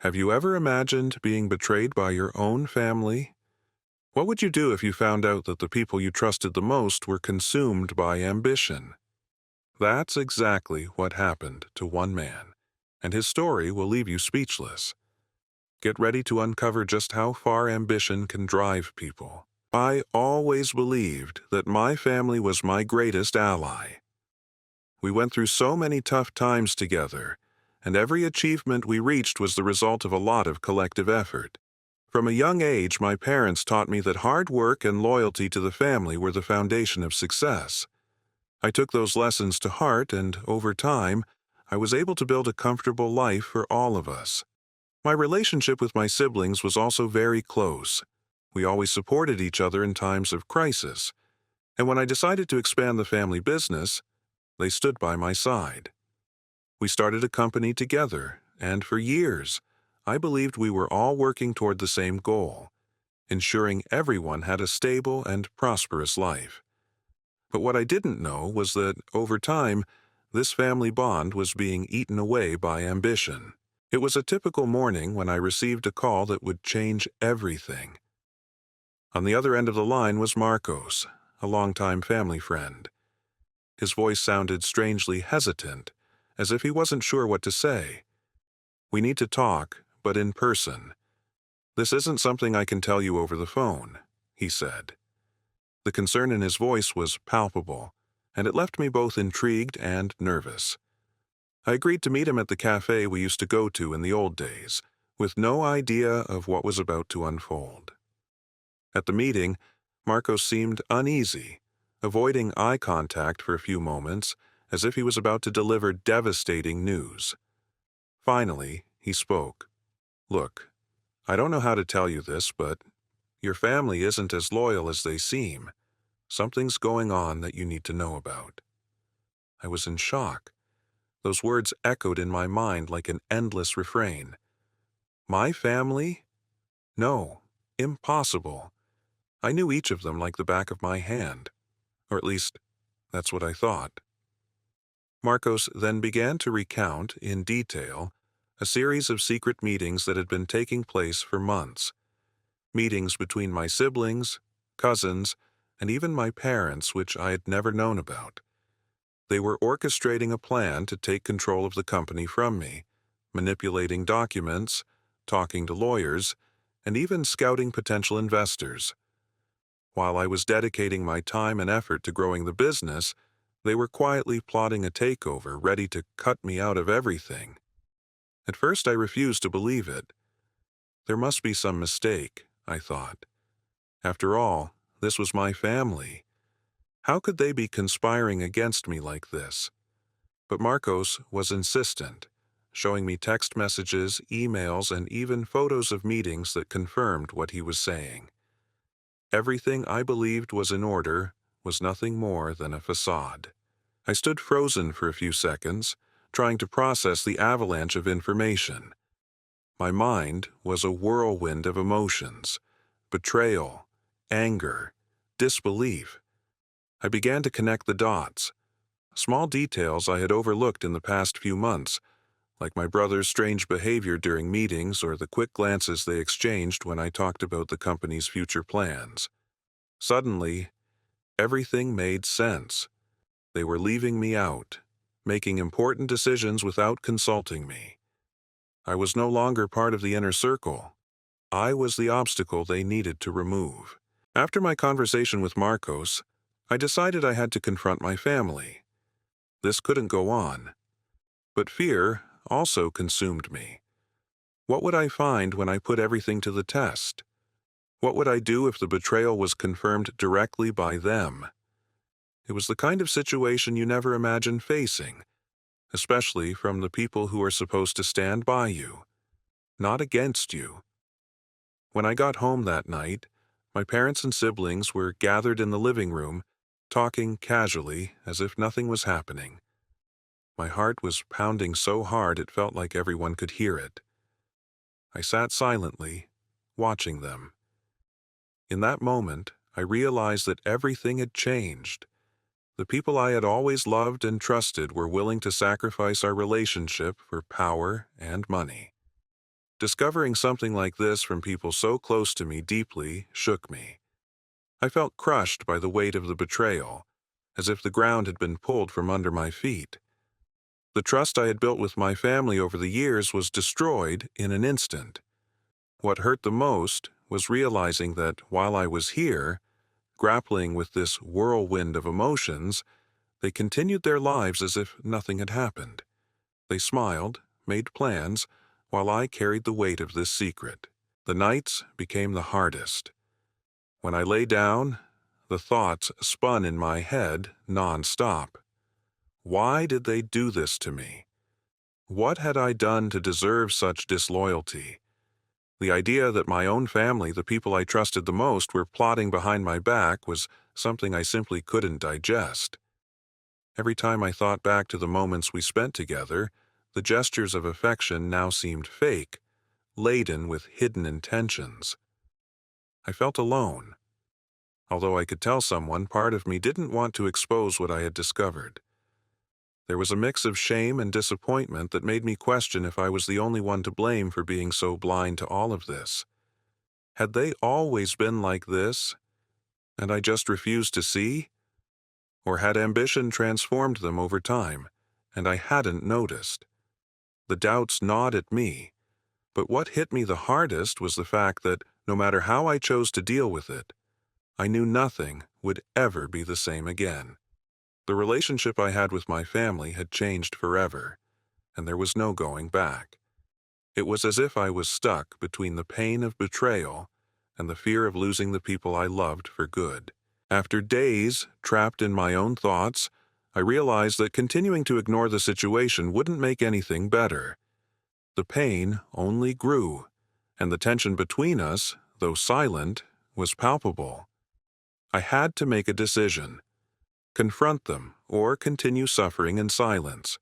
Have you ever imagined being betrayed by your own family? What would you do if you found out that the people you trusted the most were consumed by ambition? That's exactly what happened to one man, and his story will leave you speechless. Get ready to uncover just how far ambition can drive people. I always believed that my family was my greatest ally. We went through so many tough times together, and every achievement we reached was the result of a lot of collective effort. From a young age, my parents taught me that hard work and loyalty to the family were the foundation of success. I took those lessons to heart, and over time, I was able to build a comfortable life for all of us. My relationship with my siblings was also very close. We always supported each other in times of crisis, and when I decided to expand the family business, they stood by my side. We started a company together, and for years, I believed we were all working toward the same goal, ensuring everyone had a stable and prosperous life. But what I didn't know was that, over time, this family bond was being eaten away by ambition. It was a typical morning when I received a call that would change everything. On the other end of the line was Marcos, a longtime family friend. His voice sounded strangely hesitant, as if he wasn't sure what to say. "We need to talk, but in person. This isn't something I can tell you over the phone," he said. The concern in his voice was palpable, and it left me both intrigued and nervous. I agreed to meet him at the cafe we used to go to in the old days, with no idea of what was about to unfold. At the meeting, Marcos seemed uneasy, avoiding eye contact for a few moments, as if he was about to deliver devastating news. Finally, he spoke. "Look, I don't know how to tell you this, but your family isn't as loyal as they seem. Something's going on that you need to know about." I was in shock. Those words echoed in my mind like an endless refrain. My family? No, impossible. I knew each of them like the back of my hand. Or at least, that's what I thought. Marcos then began to recount, in detail, a series of secret meetings that had been taking place for months. Meetings between my siblings, cousins, and even my parents, which I had never known about. They were orchestrating a plan to take control of the company from me, manipulating documents, talking to lawyers, and even scouting potential investors. While I was dedicating my time and effort to growing the business, they were quietly plotting a takeover, ready to cut me out of everything. At first, I refused to believe it. There must be some mistake, I thought. After all, this was my family. How could they be conspiring against me like this? But Marcos was insistent, showing me text messages, emails, and even photos of meetings that confirmed what he was saying. Everything I believed was in order was nothing more than a facade. I stood frozen for a few seconds, trying to process the avalanche of information. My mind was a whirlwind of emotions: betrayal, anger, disbelief. I began to connect the dots. Small details I had overlooked in the past few months, like my brother's strange behavior during meetings or the quick glances they exchanged when I talked about the company's future plans. Suddenly, everything made sense. They were leaving me out, making important decisions without consulting me. I was no longer part of the inner circle. I was the obstacle they needed to remove. After my conversation with Marcos, I decided I had to confront my family. This couldn't go on. But fear also consumed me. What would I find when I put everything to the test? What would I do if the betrayal was confirmed directly by them? It was the kind of situation you never imagine facing, especially from the people who are supposed to stand by you, not against you. When I got home that night, my parents and siblings were gathered in the living room, talking casually as if nothing was happening. My heart was pounding so hard it felt like everyone could hear it. I sat silently, watching them. In that moment, I realized that everything had changed. The people I had always loved and trusted were willing to sacrifice our relationship for power and money. Discovering something like this from people so close to me deeply shook me. I felt crushed by the weight of the betrayal, as if the ground had been pulled from under my feet. The trust I had built with my family over the years was destroyed in an instant. What hurt the most was realizing that while I was here, grappling with this whirlwind of emotions, they continued their lives as if nothing had happened. They smiled, made plans, while I carried the weight of this secret. The nights became the hardest. When I lay down, the thoughts spun in my head non-stop. Why did they do this to me? What had I done to deserve such disloyalty? The idea that my own family, the people I trusted the most, were plotting behind my back was something I simply couldn't digest. Every time I thought back to the moments we spent together, the gestures of affection now seemed fake, laden with hidden intentions. I felt alone. Although I could tell someone, part of me didn't want to expose what I had discovered. There was a mix of shame and disappointment that made me question if I was the only one to blame for being so blind to all of this. Had they always been like this, and I just refused to see? Or had ambition transformed them over time, and I hadn't noticed? The doubts gnawed at me, but what hit me the hardest was the fact that no matter how I chose to deal with it, I knew nothing would ever be the same again. The relationship I had with my family had changed forever, and there was no going back. It was as if I was stuck between the pain of betrayal and the fear of losing the people I loved for good. After days trapped in my own thoughts, I realized that continuing to ignore the situation wouldn't make anything better. The pain only grew, and the tension between us, though silent, was palpable. I had to make a decision. Confront them, or continue suffering in silence.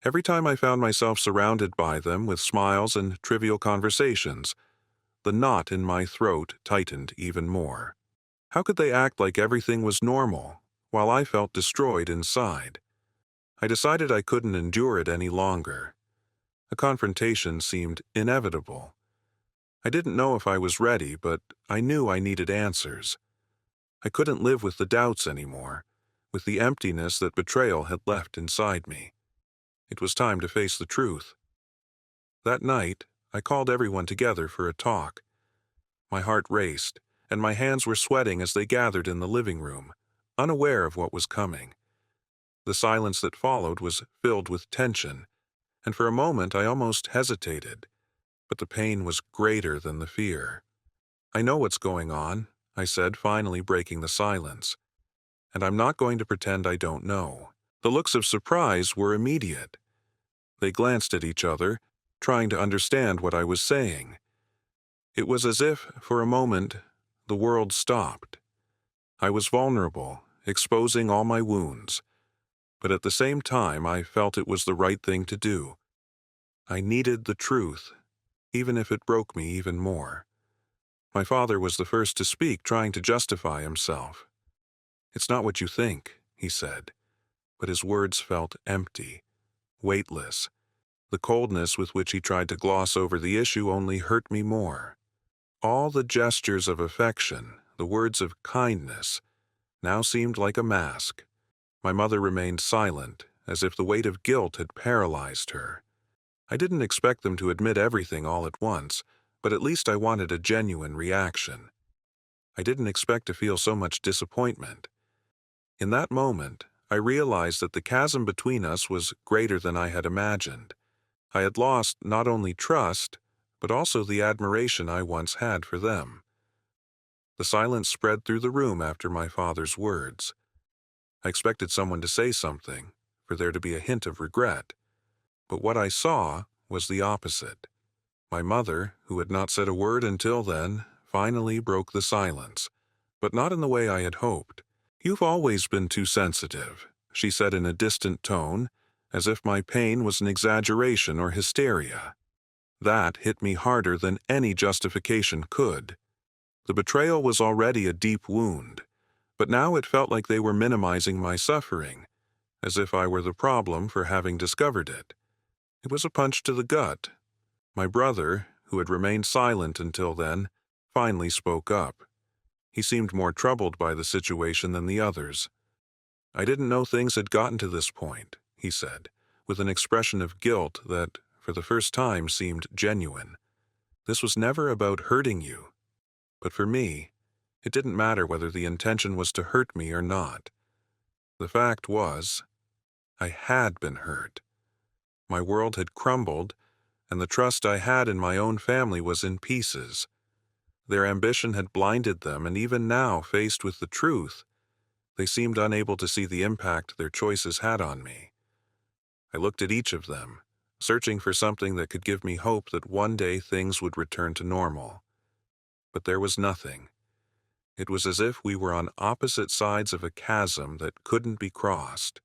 Every time I found myself surrounded by them with smiles and trivial conversations, the knot in my throat tightened even more. How could they act like everything was normal, while I felt destroyed inside? I decided I couldn't endure it any longer. A confrontation seemed inevitable. I didn't know if I was ready, but I knew I needed answers. I couldn't live with the doubts anymore, with the emptiness that betrayal had left inside me. It was time to face the truth. That night, I called everyone together for a talk. My heart raced, and my hands were sweating as they gathered in the living room, unaware of what was coming. The silence that followed was filled with tension, and for a moment I almost hesitated, but the pain was greater than the fear. "I know what's going on," I said, finally breaking the silence. "And I'm not going to pretend I don't know." The looks of surprise were immediate. They glanced at each other, trying to understand what I was saying. It was as if, for a moment, the world stopped. I was vulnerable, exposing all my wounds, but at the same time I felt it was the right thing to do. I needed the truth, even if it broke me even more. My father was the first to speak, trying to justify himself. "It's not what you think," he said, but his words felt empty, weightless. The coldness with which he tried to gloss over the issue only hurt me more. All the gestures of affection, the words of kindness, now seemed like a mask. My mother remained silent, as if the weight of guilt had paralyzed her. I didn't expect them to admit everything all at once, but at least I wanted a genuine reaction. I didn't expect to feel so much disappointment. In that moment, I realized that the chasm between us was greater than I had imagined. I had lost not only trust, but also the admiration I once had for them. The silence spread through the room after my father's words. I expected someone to say something, for there to be a hint of regret. But what I saw was the opposite. My mother, who had not said a word until then, finally broke the silence, but not in the way I had hoped. "You've always been too sensitive," she said in a distant tone, as if my pain was an exaggeration or hysteria. That hit me harder than any justification could. The betrayal was already a deep wound, but now it felt like they were minimizing my suffering, as if I were the problem for having discovered it. It was a punch to the gut. My brother, who had remained silent until then, finally spoke up. He seemed more troubled by the situation than the others. "I didn't know things had gotten to this point," he said, with an expression of guilt that, for the first time, seemed genuine. "This was never about hurting you. But for me, it didn't matter whether the intention was to hurt me or not. The fact was, I had been hurt. My world had crumbled, and the trust I had in my own family was in pieces. Their ambition had blinded them, and even now, faced with the truth, they seemed unable to see the impact their choices had on me. I looked at each of them, searching for something that could give me hope that one day things would return to normal. But there was nothing. It was as if we were on opposite sides of a chasm that couldn't be crossed.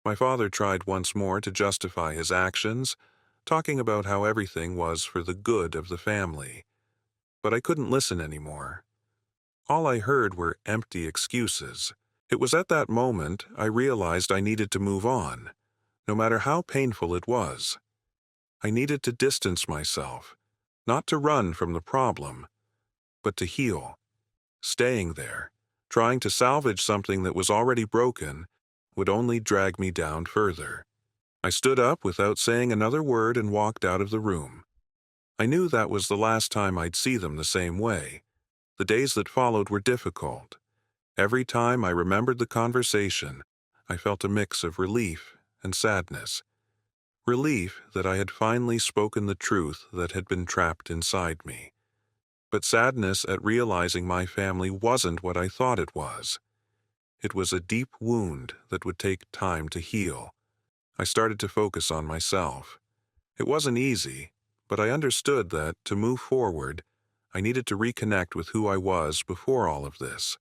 My father tried once more to justify his actions, talking about how everything was for the good of the family. But I couldn't listen anymore. All I heard were empty excuses. It was at that moment I realized I needed to move on, no matter how painful it was. I needed to distance myself, not to run from the problem, but to heal. Staying there, trying to salvage something that was already broken, would only drag me down further. I stood up without saying another word and walked out of the room. I knew that was the last time I'd see them the same way. The days that followed were difficult. Every time I remembered the conversation, I felt a mix of relief and sadness. Relief that I had finally spoken the truth that had been trapped inside me. But sadness at realizing my family wasn't what I thought it was. It was a deep wound that would take time to heal. I started to focus on myself. It wasn't easy, but I understood that, to move forward, I needed to reconnect with who I was before all of this.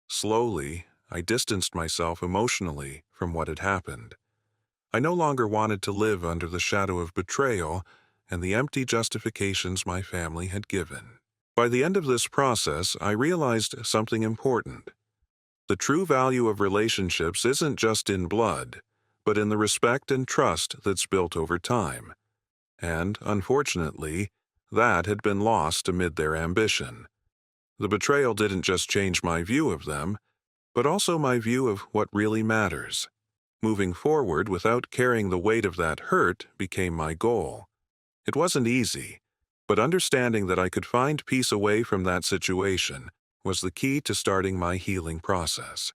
Slowly, I distanced myself emotionally from what had happened. I no longer wanted to live under the shadow of betrayal and the empty justifications my family had given. By the end of this process, I realized something important. The true value of relationships isn't just in blood, but in the respect and trust that's built over time. And, unfortunately, that had been lost amid their ambition. The betrayal didn't just change my view of them, but also my view of what really matters. Moving forward without carrying the weight of that hurt became my goal. It wasn't easy, but understanding that I could find peace away from that situation was the key to starting my healing process.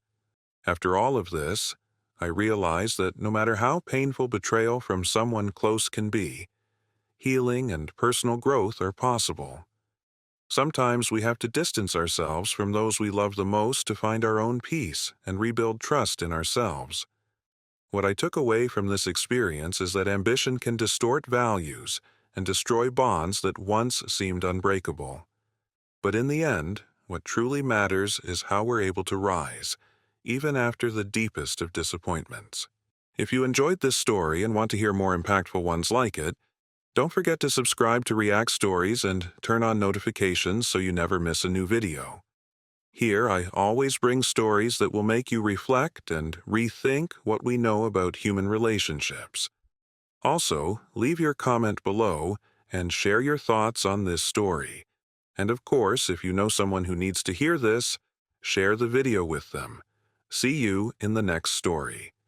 After all of this, I realized that no matter how painful betrayal from someone close can be, healing and personal growth are possible. Sometimes we have to distance ourselves from those we love the most to find our own peace and rebuild trust in ourselves. What I took away from this experience is that ambition can distort values and destroy bonds that once seemed unbreakable. But in the end, what truly matters is how we're able to rise, even after the deepest of disappointments. If you enjoyed this story and want to hear more impactful ones like it, don't forget to subscribe to ReactStories and turn on notifications so you never miss a new video. Here, I always bring stories that will make you reflect and rethink what we know about human relationships. Also, leave your comment below and share your thoughts on this story. And of course, if you know someone who needs to hear this, share the video with them. See you in the next story.